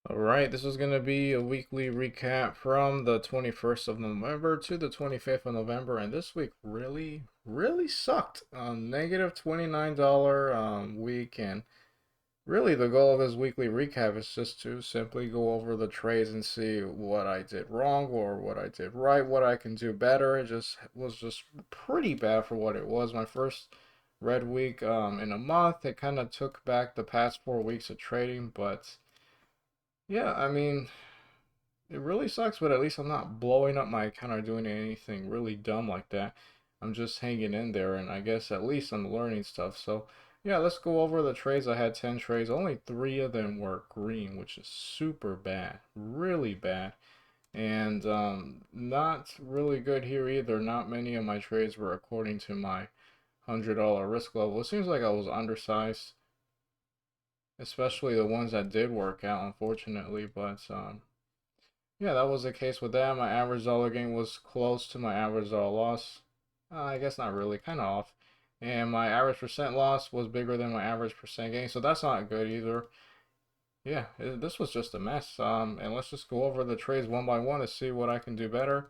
All right, this is going to be a weekly recap from the 21st of November to the 25th of November. And this week really sucked. Negative $29 week. And really, the goal of this weekly recap is just to simply go over the trades and see what I did wrong or what I did right, what I can do better. It just was just pretty bad for what it was. My first red week in a month. It kind of took back the past 4 weeks of trading, but. Yeah, I mean, it really sucks, but at least I'm not blowing up my account or doing anything really dumb like that. I'm just hanging in there, and I guess at least I'm learning stuff. So, yeah, let's go over the trades. I had 10 trades. Only 3 of them were green, which is super bad. Really bad. And not really good here either. Not many of my trades were according to my $100 risk level. It seems like I was undersized, especially the ones that did work out, unfortunately. But yeah, that was the case with that. My average dollar gain was close to my average dollar loss. I guess not really, kind of off. And my average percent loss was bigger than my average percent gain, so that's not good either. Yeah, this was just a mess. And let's just go over the trades one by one to see what I can do better.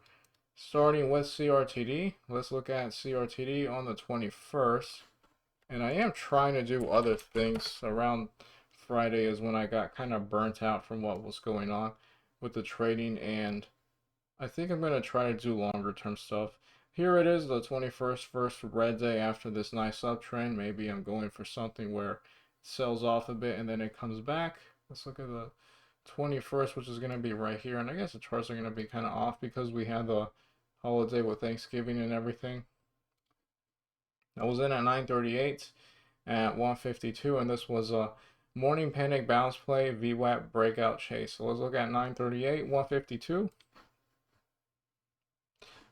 Starting with CRTD, let's look at CRTD on the 21st. And I am trying to do other things. Around Friday is when I got kind of burnt out from what was going on with the trading, and I think I'm going to try to do longer term stuff. Here it is, the 21st, first red day after this nice uptrend. Maybe I'm going for something where it sells off a bit and then it comes back. Let's look at the 21st, which is going to be right here. And I guess the charts are going to be kind of off because we had the holiday with Thanksgiving and everything. I was in at 938 at 152, and this was a morning panic bounce play, VWAP breakout chase. So let's look at 938, 152.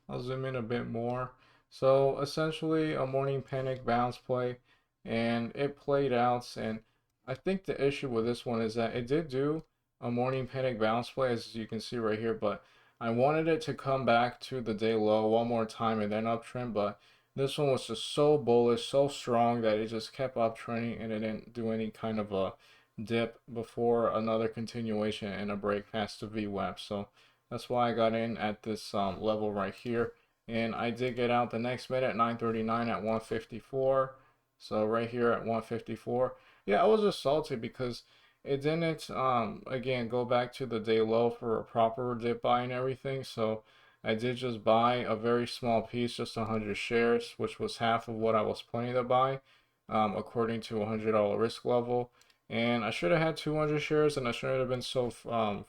I'll zoom in a bit more. So essentially a morning panic bounce play, and it played out. And I think the issue with this one is that it did do a morning panic bounce play, as you can see right here, but I wanted it to come back to the day low one more time and then uptrend, but this one was just so bullish, so strong that it just kept uptrending and it didn't do any kind of a dip before another continuation and a break past the VWAP. So that's why I got in at this level right here. And I did get out the next minute, 9:39 at 154. So right here at 154. Yeah, I was just salty because it didn't, again, go back to the day low for a proper dip buy and everything. So I did just buy a very small piece, just 100 shares, which was half of what I was planning to buy, according to a $100 risk level. And I should have had 200 shares, and I shouldn't have been so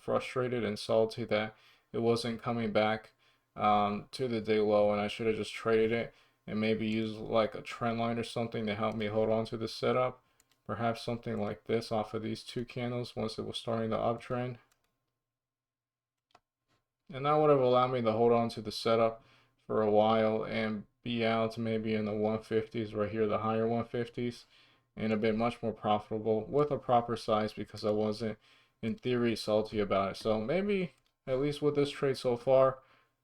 frustrated and salty that it wasn't coming back to the day low, and I should have just traded it and maybe used like a trend line or something to help me hold on to the setup. Perhaps something like this off of these two candles once it was starting the uptrend. And that would have allowed me to hold on to the setup for a while and be out maybe in the 150s right here, the higher 150s, and a bit much more profitable with a proper size because I wasn't, in theory, salty about it. So maybe, at least with this trade so far,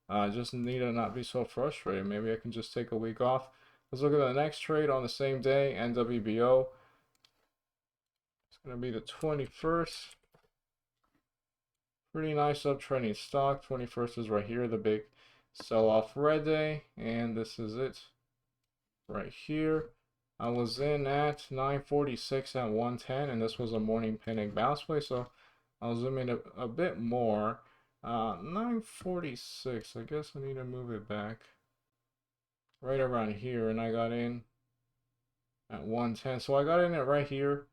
I just need to not be so frustrated. Maybe I can just take a week off. Let's look at the next trade on the same day, NWBO. It's going to be the 21st. Pretty nice uptrending stock. 21st is right here, the big sell-off red day, and this is it right here. I was in at 946 at 110, and this was a morning panic bounce play, so I'll zoom in a bit more. 946, I guess I need to move it back right around here, and I got in at 110. So I got in it right here.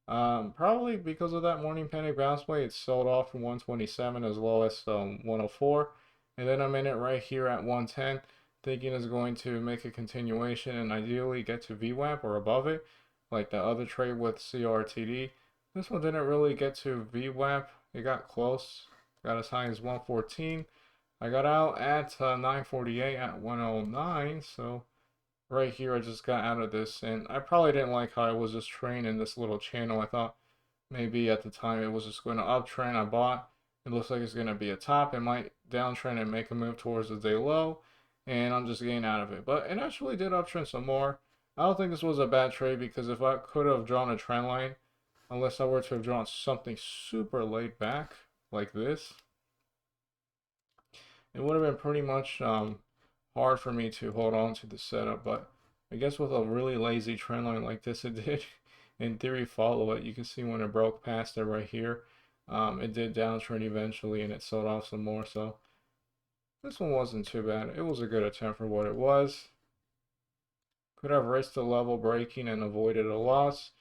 Probably because of that morning panic bounce play, it sold off from 127 as low as 104. And then I'm in it right here at 110, thinking it's going to make a continuation and ideally get to VWAP or above it, like the other trade with CRTD. This one didn't really get to VWAP. It got close, got as high as 114. I got out at 948 at 109, so right here I just got out of this, and I probably didn't like how I was just trading in this little channel. I thought maybe at the time it was just going to uptrend. I bought. It looks like it's going to be a top. It might downtrend and make a move towards the day low, and I'm just getting out of it. But it actually did uptrend some more. I don't think this was a bad trade because if I could have drawn a trend line unless I were to have drawn something super laid back like this, it would have been pretty much hard for me to hold on to the setup. But I guess with a really lazy trend line like this, it did, in theory, follow it. You can see when it broke past it right here, it did downtrend eventually, and it sold off some more. So this one wasn't too bad. It was a good attempt for what it was. Could have risked the level breaking and avoided a loss.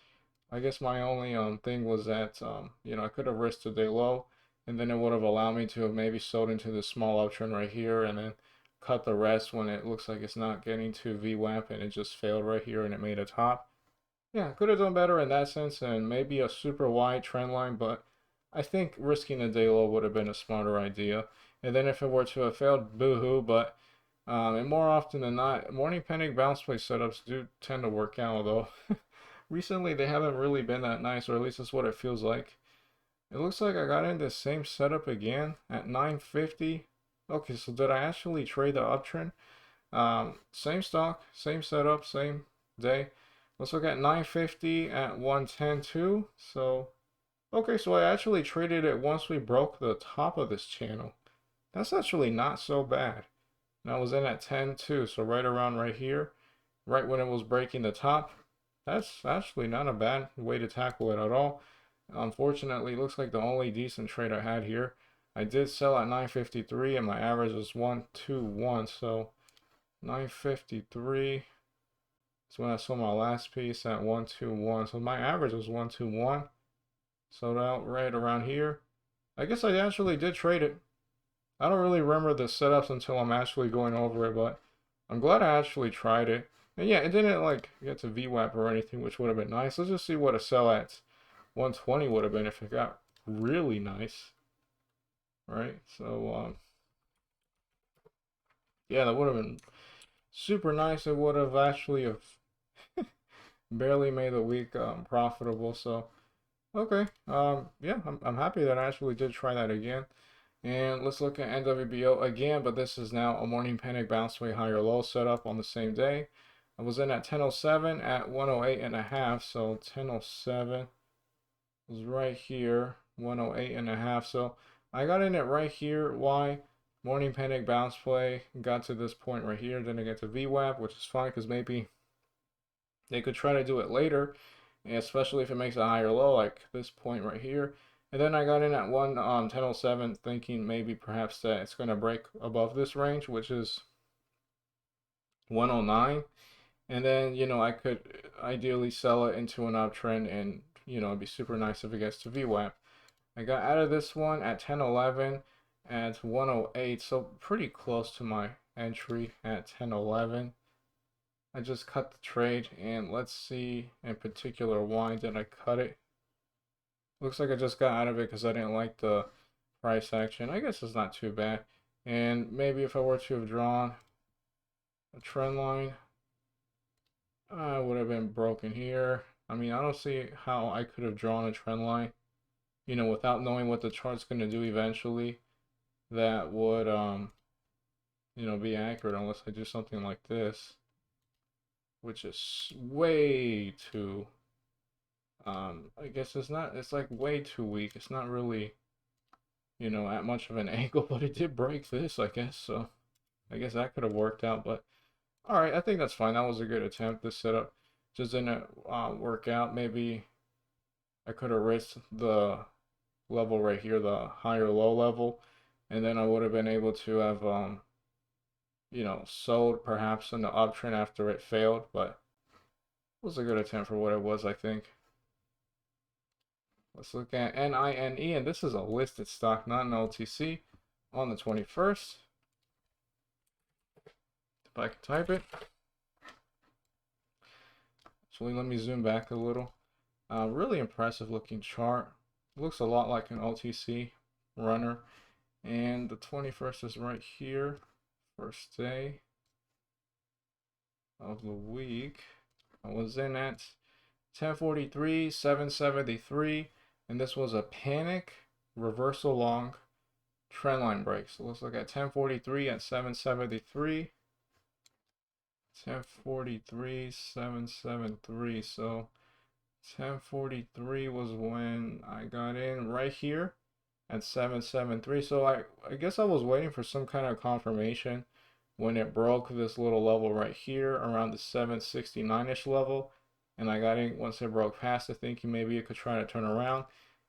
I guess my only thing was that I could have risked a day low, and then it would have allowed me to have maybe sold into the small uptrend right here, and then cut the rest when it looks like it's not getting to VWAP and it just failed right here and it made a top. Yeah, could have done better in that sense, and maybe a super wide trend line, but I think risking a day low would have been a smarter idea. And then if it were to have failed, boo-hoo, but and more often than not, morning panic bounce play setups do tend to work out, although recently they haven't really been that nice, or at least that's what it feels like. It looks like I got in the same setup again at 950. Okay, so did I actually trade the uptrend? Same stock, same setup, same day. Let's look at 950 at 110 too. So, okay, so I actually traded it once we broke the top of this channel. That's actually not so bad. And I was in at 10 too, so right around right here, right when it was breaking the top. That's actually not a bad way to tackle it at all. Unfortunately, it looks like the only decent trade I had here. I did sell at 953 and my average was 121, so 953 is when I sold my last piece at 121. So my average was 121. Sold out right around here. I guess I actually did trade it. I don't really remember the setups until I'm actually going over it, but I'm glad I actually tried it. And yeah, it didn't like get to VWAP or anything, which would have been nice. Let's just see what a sell at 120 would have been if it got really nice. Right? So yeah, that would have been super nice. It would have actually have barely made the week profitable. So okay, yeah, I'm happy that I actually did try that again. And let's look at NWBO again, but this is now a morning panic bounce way higher low setup on the same day. I was in at 1007 at 108 and a half, so 1007 was right here, 108 and a half. So I got in it right here. Why? Morning panic bounce play, got to this point right here, then I get to VWAP, which is fine because maybe they could try to do it later, especially if it makes a higher low, like this point right here. And then I got in at 1007 thinking maybe perhaps that it's going to break above this range, which is 109. And then, I could ideally sell it into an uptrend and, it'd be super nice if it gets to VWAP. I got out of this one at 1011 at 108, so pretty close to my entry at 1011. I just cut the trade, and let's see in particular why did I cut it. Looks like I just got out of it because I didn't like the price action. I guess it's not too bad. And maybe if I were to have drawn a trend line, I would have been broken here. I mean, I don't see how I could have drawn a trend line, without knowing what the chart's going to do eventually. That would, be accurate unless I do something like this, which is way too, I guess it's like way too weak. It's not really, at much of an angle, but it did break this, I guess. So I guess that could have worked out, but all right, I think that's fine. That was a good attempt. This setup just didn't work out. Maybe I could have risked the level right here, the higher low level, and then I would have been able to have, sold perhaps in the uptrend after it failed, but it was a good attempt for what it was, I think. Let's look at NINE, and this is a listed stock, not an OTC, on the 21st. If I can type it. Actually, let me zoom back a little. Really impressive looking chart. Looks a lot like an OTC runner. And the 21st is right here. First day of the week. I was in at 1043, 773, and this was a panic reversal long trend line break. So let's look at 1043 at 773. 1043, 773. So 1043 was when I got in right here at 773. So I guess I was waiting for some kind of confirmation when it broke this little level right here around the 769-ish level. And I got in once it broke past it, thinking maybe it could try to turn around.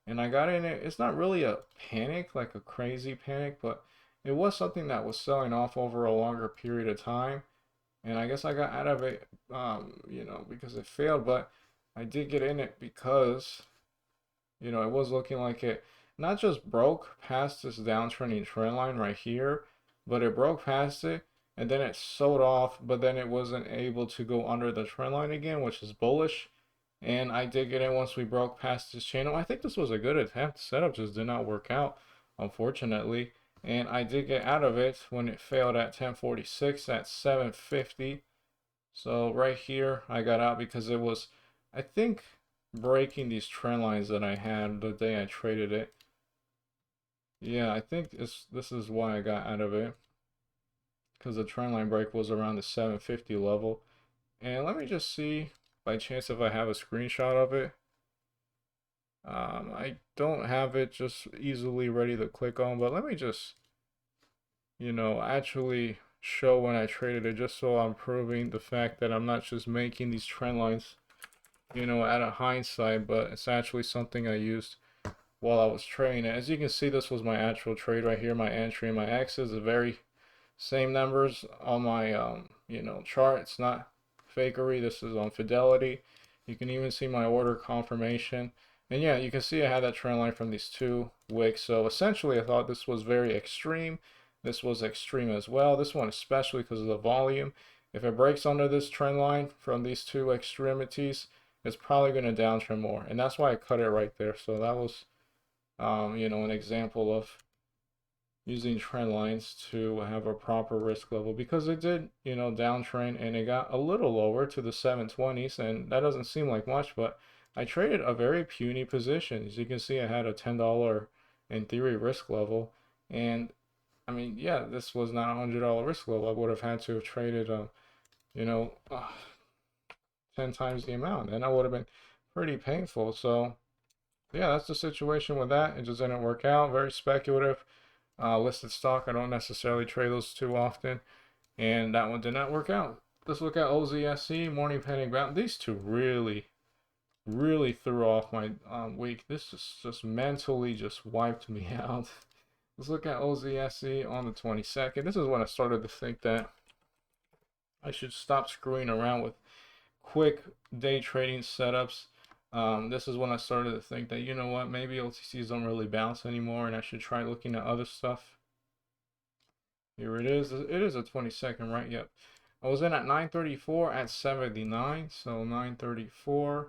And I got in it. It's not really a panic, like a crazy panic, but it was something that was selling off over a longer period of time. And I guess I got out of it, because it failed. But I did get in it because it was looking like it not just broke past this downtrending trend line right here, but it broke past it and then it sold off, but then it wasn't able to go under the trend line again, which is bullish. And I did get in once we broke past this channel. I think this was a good attempt. Setup just did not work out, unfortunately. And I did get out of it when it failed at 1046 at 750. So right here, I got out because it was, I think, breaking these trend lines that I had the day I traded it. Yeah, I think this is why I got out of it, because the trend line break was around the 750 level. And let me just see by chance if I have a screenshot of it. I don't have it just easily ready to click on, but let me just, actually show when I traded it, just so I'm proving the fact that I'm not just making these trend lines, at a hindsight, but it's actually something I used while I was trading it. As you can see, this was my actual trade right here. My entry and my exit is the very same numbers on my chart. It's not fakery. This is on Fidelity. You can even see my order confirmation. And yeah, you can see I had that trend line from these two wicks. So essentially, I thought this was very extreme. This was extreme as well. This one especially because of the volume. If it breaks under this trend line from these two extremities, it's probably going to downtrend more. And that's why I cut it right there. So that was, an example of using trend lines to have a proper risk level, because it did, downtrend and it got a little lower to the 720s, and that doesn't seem like much, but I traded a very puny position. As you can see, I had a $10 in theory risk level, and I mean, yeah, this was not a $100 risk level. I would have had to have traded, you know, uh, 10 times the amount, and that would have been pretty painful. So yeah, that's the situation with that. It just didn't work out. Very speculative. Listed stock, I don't necessarily trade those too often, and that one did not work out. Let's look at OZSE, morning panic bounce. These two really, really threw off my week. This just mentally just wiped me out. Let's look at OZSE on the 22nd. This is when I started to think that I should stop screwing around with quick day trading setups. This is when I started to think that, you know what, maybe OTCs don't really bounce anymore and I should try looking at other stuff. Here it is. It is a 22nd, right? Yep. I was in at 934 at 79. So 934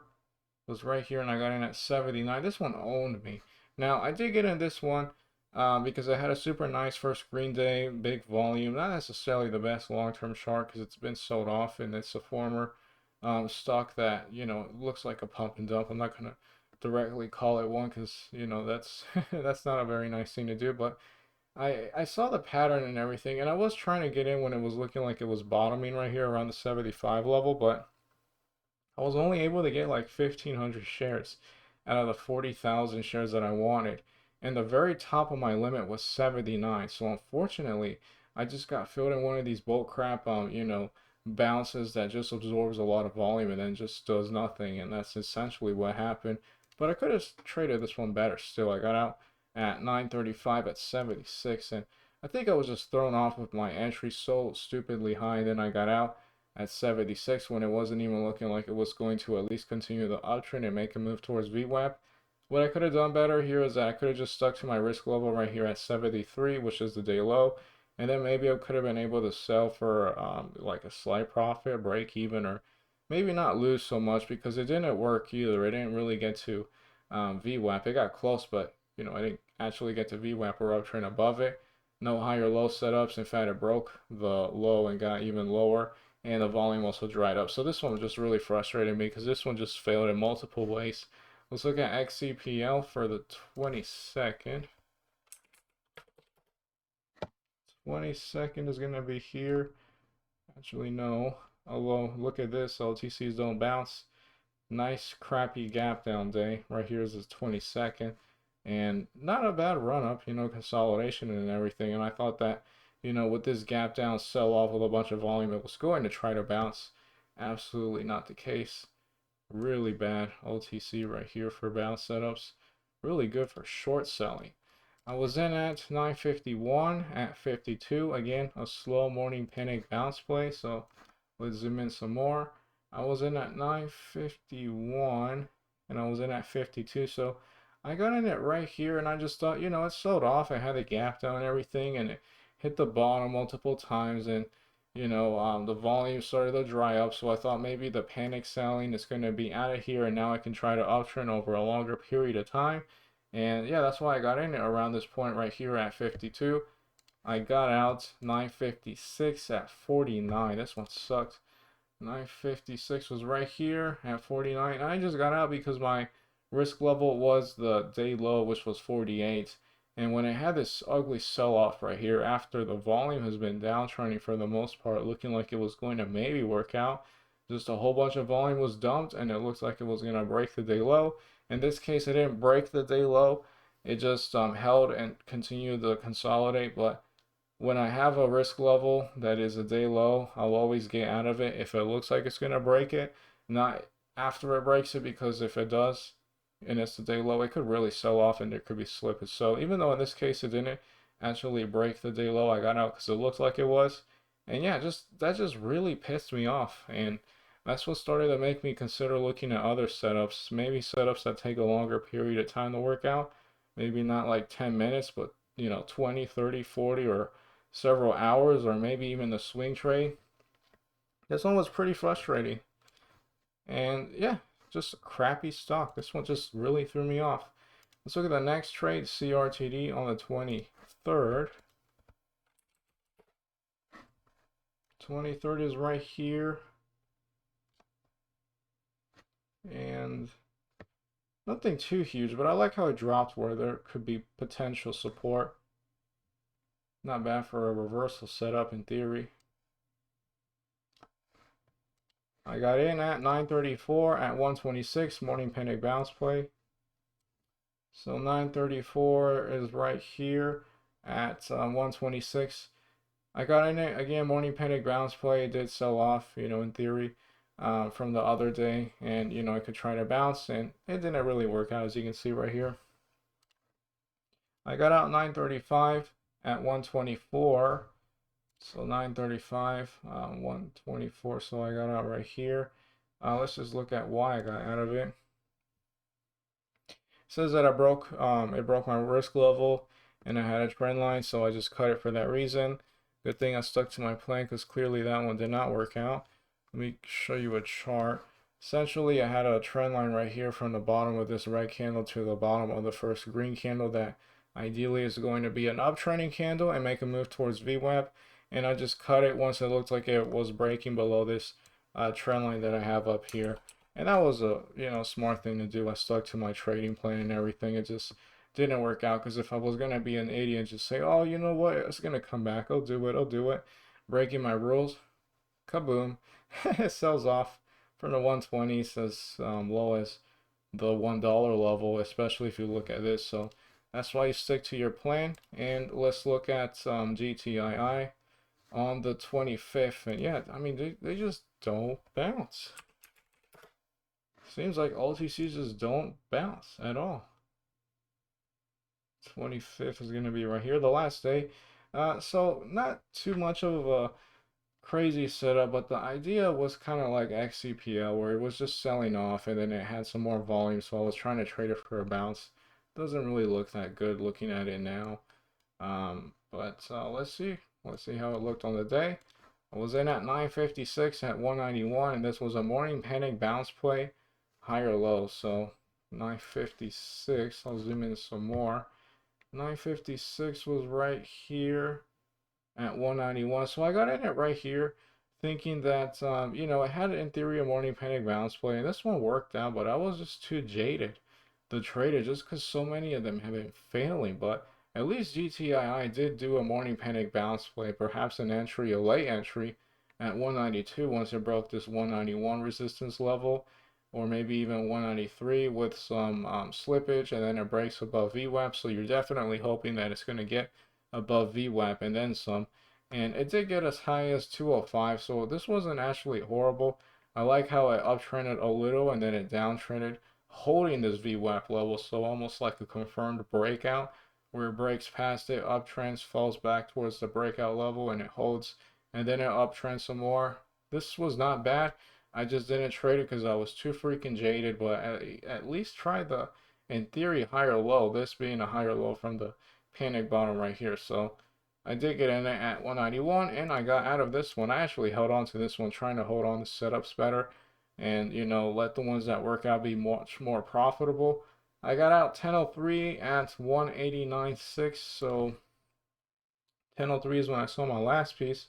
was right here and I got in at 79. This one owned me. Now, I did get in this one because I had a super nice first green day, big volume. Not necessarily the best long-term chart because it's been sold off and it's a former stock that, looks like a pump and dump. I'm not going to directly call it one because, that's that's not a very nice thing to do, but I saw the pattern and everything, and I was trying to get in when it was looking like it was bottoming right here around the 75 level, but I was only able to get like 1,500 shares out of the 40,000 shares that I wanted. And the very top of my limit was 79. So unfortunately, I just got filled in one of these bull crap, bounces that just absorbs a lot of volume and then just does nothing. And that's essentially what happened. But I could have traded this one better still. I got out at 935 at 76. And I think I was just thrown off with my entry so stupidly high. And then I got out at 76 when it wasn't even looking like it was going to at least continue the uptrend and make a move towards VWAP. What I could have done better here is that I could have just stuck to my risk level right here at 73, which is the day low, and then maybe I could have been able to sell for like a slight profit, break even, or maybe not lose so much because it didn't work either. It didn't really get to VWAP. It got close, but I didn't actually get to VWAP or uptrend above it. No higher low setups. In fact, it broke the low and got even lower, and the volume also dried up. So this one just really frustrated me because this one just failed in multiple ways. Let's look at XCPL for the 22nd. 22nd is going to be here. Actually, no. Although, look at this. OTCs don't bounce. Nice crappy gap down day. Right here is his 22nd. And not a bad run up, consolidation and everything. And I thought that, with this gap down sell off with a bunch of volume, it was going to try to bounce. Absolutely not the case. Really bad OTC right here for bounce setups. Really good for short selling. I was in at 951 at 52. Again, a slow morning panic bounce play. So let's zoom in some more. I was in at 951 and I was in at 52. So I got in it right here and I just thought, it sold off. I had the gap down and everything and it hit the bottom multiple times and the volume started to dry up. So I thought maybe the panic selling is going to be out of here and now I can try to uptrend over a longer period of time. And yeah, that's why I got in it around this point right here at 52. I got out 956 at 49. This one sucked. 956 was right here at 49. I just got out because my risk level was the day low, which was 48. And when it had this ugly sell-off right here, after the volume has been downtrending for the most part, looking like it was going to maybe work out, just a whole bunch of volume was dumped, and it looks like it was going to break the day low. In this case, it didn't break the day low. It just held and continued to consolidate, but when I have a risk level that is a day low, I'll always get out of it if it looks like it's going to break it, not after it breaks it, because if it does and it's the day low, it could really sell off and there could be slippage. So even though in this case it didn't actually break the day low, I got out because it looked like it was. And yeah, that just really pissed me off. And that's what started to make me consider looking at other setups, maybe setups that take a longer period of time to work out. Maybe not like 10 minutes, but 20, 30, 40, or several hours, or maybe even the swing trade. This one was pretty frustrating. And yeah, just a crappy stock. This one just really threw me off. Let's look at the next trade, CRTD on the 23rd. 23rd is right here. And nothing too huge, but I like how it dropped where there could be potential support. Not bad for a reversal setup in theory. I got in at 934 at 126, morning panic bounce play. So 934 is right here at 126. I got in it again, morning panic bounce play. It did sell off, in theory, from the other day, and I could try to bounce, and it didn't really work out, as you can see right here. I got out 935 at 124. So 935, 124. So I got out right here. Let's just look at why I got out of it. It says that it broke my risk level, and I had a trend line, so I just cut it for that reason. Good thing I stuck to my plan because clearly that one did not work out. Let me show you a chart. Essentially, I had a trend line right here from the bottom of this red candle to the bottom of the first green candle that ideally is going to be an uptrending candle and make a move towards VWAP. And I just cut it once it looked like it was breaking below this trend line that I have up here. And that was a smart thing to do. I stuck to my trading plan and everything. It just didn't work out because if I was gonna be an idiot and just say, oh, you know what, it's gonna come back, I'll do it, breaking my rules, kaboom, it sells off from the 120s as low as the $1 level, especially if you look at this. So that's why you stick to your plan. And let's look at GTII on the 25th. And yeah, I mean, they just don't bounce. Seems like OTCs just don't bounce at all. 25th is going to be right here, the last day. So not too much of a crazy setup, but the idea was kind of like XCPL, where it was just selling off and then it had some more volume, so I was trying to trade it for a bounce. Doesn't really look that good looking at it now. But let's see how it looked on the day. I was in at 956 at 191, and this was a morning panic bounce play, higher low. So 956, I'll zoom in some more. 956 was right here at 191. So I got in it right here thinking that, it had an in theory a morning panic bounce play, and this one worked out, but I was just too jaded to trade it just because so many of them have been failing. But at least GTII did do a morning panic bounce play, perhaps an entry, a late entry at 192 once it broke this 191 resistance level. or maybe even 193 with some slippage, and then it breaks above VWAP. So you're definitely hoping that it's going to get above VWAP and then some. And it did get as high as 205, so this wasn't actually horrible. I like how it uptrended a little and then it downtrended, holding this VWAP level, so almost like a confirmed breakout where it breaks past it, uptrends, falls back towards the breakout level, and it holds, and then it uptrends some more. This was not bad. I just didn't trade it because I was too freaking jaded, but at least try the, in theory, higher low, this being a higher low from the panic bottom right here. So I did get in there at 191, and I got out of this one. I actually held on to this one, trying to hold on to setups better and, let the ones that work out be much more profitable. I got out 1003 at 189.6, so 1003 is when I sold my last piece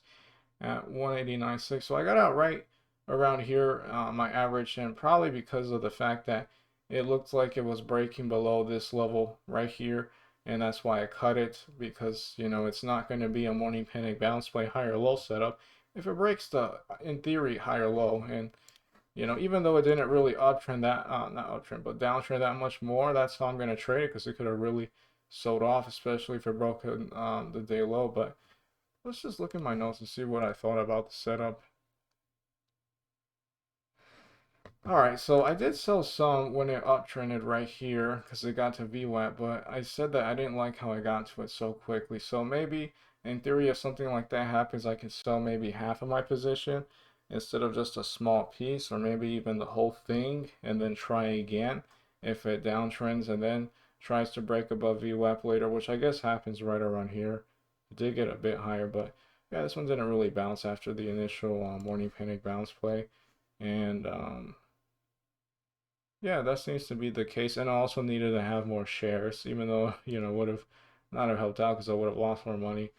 at 189.6. So I got out right around here, my average, and probably because of the fact that it looked like it was breaking below this level right here, and that's why I cut it, because it's not going to be a morning panic bounce play higher low setup if it breaks the, in theory, higher low. And even though it didn't really uptrend that, not uptrend, but downtrend that much more, that's how I'm going to trade it, because it could have really sold off, especially if it broke the day low. But let's just look at my notes and see what I thought about the setup. All right, so I did sell some when it uptrended right here because it got to VWAP, but I said that I didn't like how I got to it so quickly. So maybe in theory, if something like that happens, I can sell maybe half of my position instead of just a small piece, or maybe even the whole thing, and then try again if it downtrends and then tries to break above VWAP later, which I guess happens right around here. It did get a bit higher, but yeah, this one didn't really bounce after the initial morning panic bounce play. And yeah, that seems to be the case. And I also needed to have more shares, even though, would have not have helped out because I would have lost more money.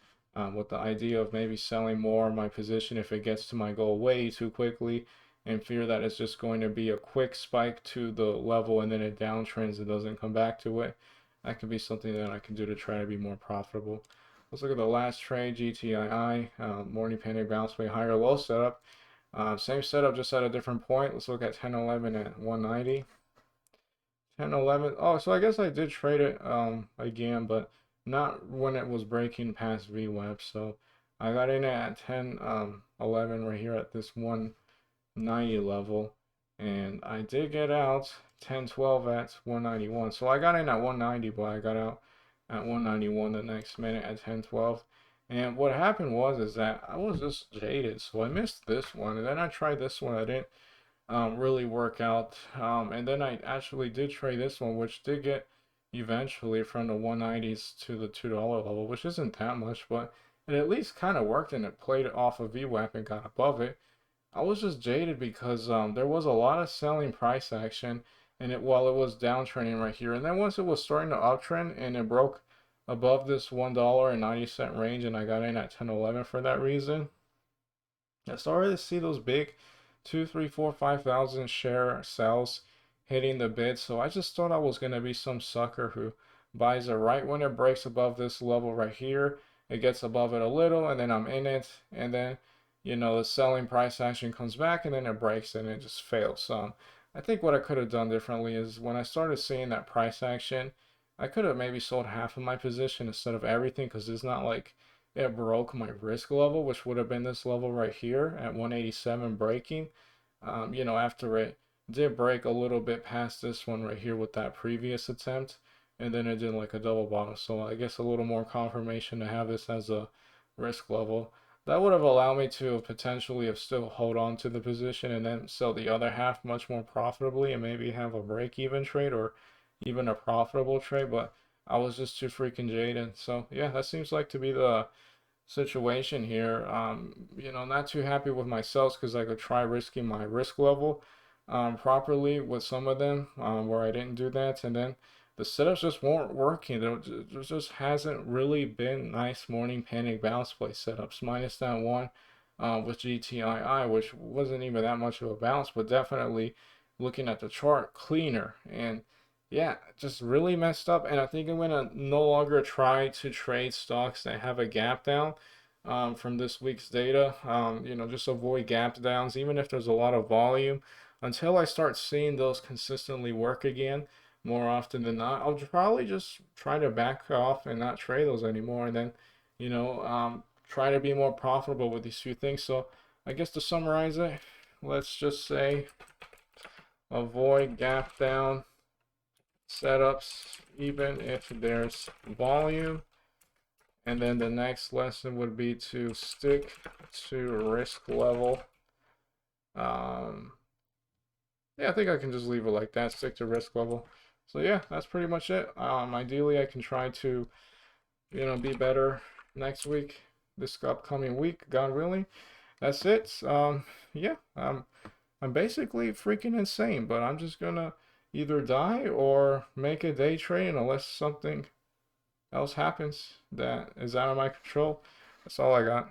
With the idea of maybe selling more of my position if it gets to my goal way too quickly, and fear that it's just going to be a quick spike to the level and then it downtrends and doesn't come back to it. That could be something that I can do to try to be more profitable. Let's look at the last trade, GTII, morning panic bounce way higher low setup. Same setup, just at a different point. Let's look at 1011 at 190. 1011. Oh, so I guess I did trade it again, but not when it was breaking past VWAP. So I got in at 1011 right here at this 190 level, and I did get out 1012 at 191. So I got in at 190, but I got out at 191 the next minute at 1012. And what happened was is that I was just jaded, so I missed this one, and then I tried this one. I didn't really work out. And then I actually did trade this one, which did get eventually from the 190s to the $2 level, which isn't that much, but it at least kind of worked, and it played it off of VWAP and got above it. I was just jaded because there was a lot of selling price action and it while it was downtrending right here. And then once it was starting to uptrend and it broke above this $1.90 range, and I got in at 1011 for that reason. I started to see those big 2, 3, 4, 5,000 share sales hitting the bid. So I just thought I was gonna be some sucker who buys it right when it breaks above this level right here. It gets above it a little, and then I'm in it, and then the selling price action comes back, and then it breaks and it just fails. So I think what I could have done differently is when I started seeing that price action, I could have maybe sold half of my position instead of everything, because it's not like it broke my risk level, which would have been this level right here at 187 breaking. After it did break a little bit past this one right here with that previous attempt, and then it did like a double bottom. So I guess a little more confirmation to have this as a risk level. That would have allowed me to potentially have still hold on to the position and then sell the other half much more profitably and maybe have a break even trade or even a profitable trade, but I was just too freaking jaded. So yeah, that seems like to be the situation here. Not too happy with my sales because I could try risking my risk level properly with some of them where I didn't do that, and then the setups just weren't working. There just hasn't really been nice morning panic bounce play setups, minus that one with GTII, which wasn't even that much of a bounce, but definitely looking at the chart cleaner. And yeah, just really messed up. And I think I'm gonna no longer try to trade stocks that have a gap down from this week's data. Just avoid gap downs, even if there's a lot of volume. until I start seeing those consistently work again more often than not, I'll probably just try to back off and not trade those anymore, and then, try to be more profitable with these few things. So I guess to summarize it, let's just say avoid gap down setups even if there's volume. And then the next lesson would be to stick to risk level. Yeah, I think I can just leave it like that, stick to risk level. So yeah, that's pretty much it. Ideally, I can try to, be better next week, this upcoming week, God willing. That's it. Yeah, I'm basically freaking insane, but I'm just gonna either die or make a day trade unless something else happens that is out of my control. That's all I got.